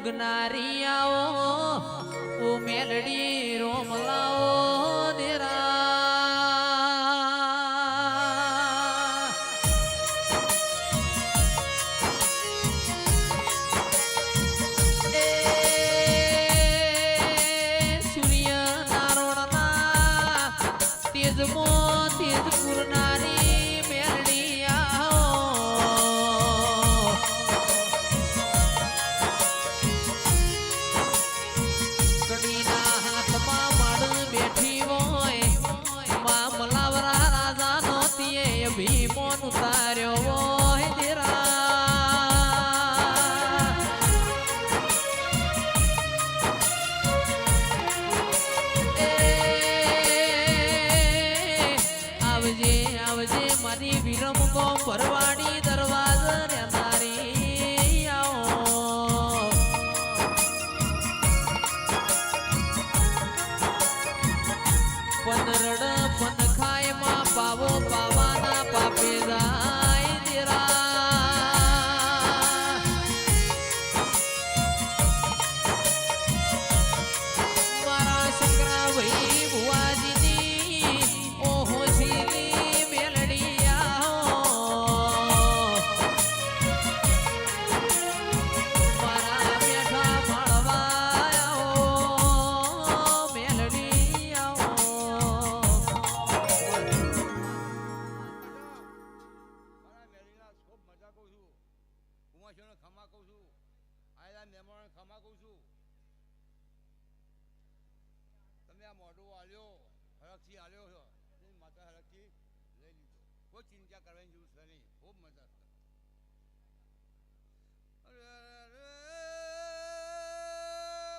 ઉગનારી આવો ઓ મેલડી રોમલાઓ દેરા સૂર્ય નારોણના તેજમો તેજ પૂરનારી મેલડી ભીમોન ઉતાર્યો હોય દેરા આવજે આવજે મારી વિરમ કો પરવાડી દરવાજ રહેનારી આવો પનરડ પન ખાય માં પાવો પાવાના પાપે જાય દેરા મારા શંકરા ભાઈ ભુવાજીની ઓહો શીલી મેલડી મારા બેઠા મળવા મેલડી ખમા કહું છું આયલા મહેમાન ખમા કહું છું તમે આ મોઢું આલ્યો હરકથી આલ્યો છો માતા હરકથી લઈ લીધો કોઈ ચિંતા કરવાની જરૂર છે નહીં ખૂબ મજા છે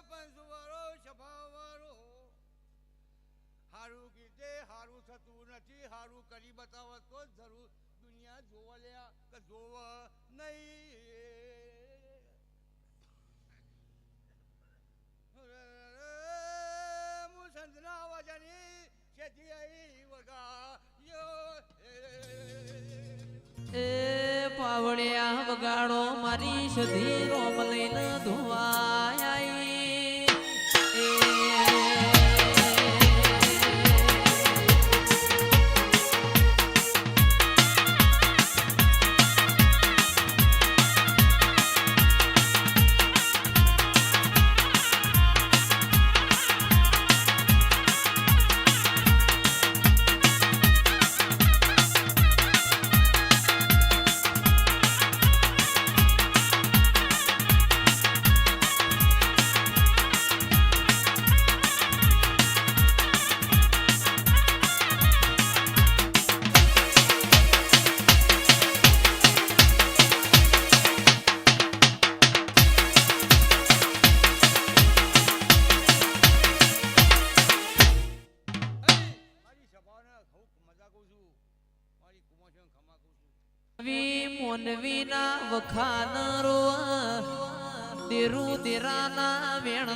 પંચવાળો છપાવાળો હારું કીધે હારું થતું નથી હારું કરી બતાવો તો જરૂર દુનિયા જોવા લ્યા કે જોવ નહીં સંતના અવાજની ખેતી આવી વગા એ પાવડિયા વગાડો મારી સધી રોમ લઈને ધોવાય મોનવીના વખાન રોવા દેરું દેરાના વેણ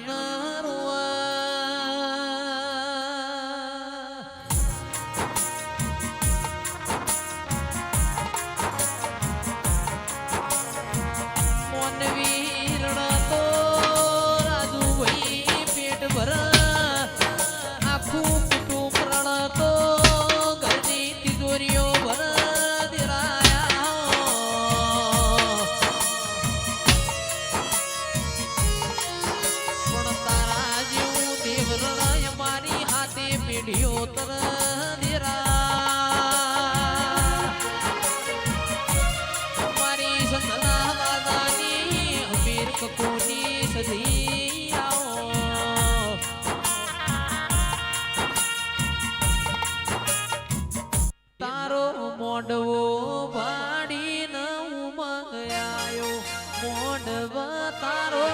મોનવી રડતો રાજુ ભાઈ પેટ ભર આખું કુટુંબ રડતો ઘરની તિજોરીઓ ભર પેઢીઓ તર મારી સંતના દાદાની અમીર કકોની સધી તારો મોડવો ભાડીને ઉમંગાયો મોડવ તારો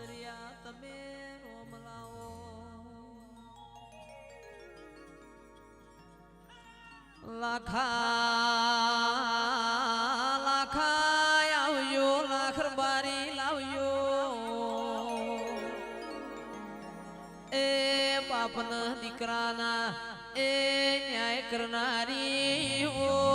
દરિયા તમે રોમ લાવો લાખા લાખા આવજો લાખર બારી લાવજો એ બાપના દીકરાના એ ન્યાય કરનારી ઓ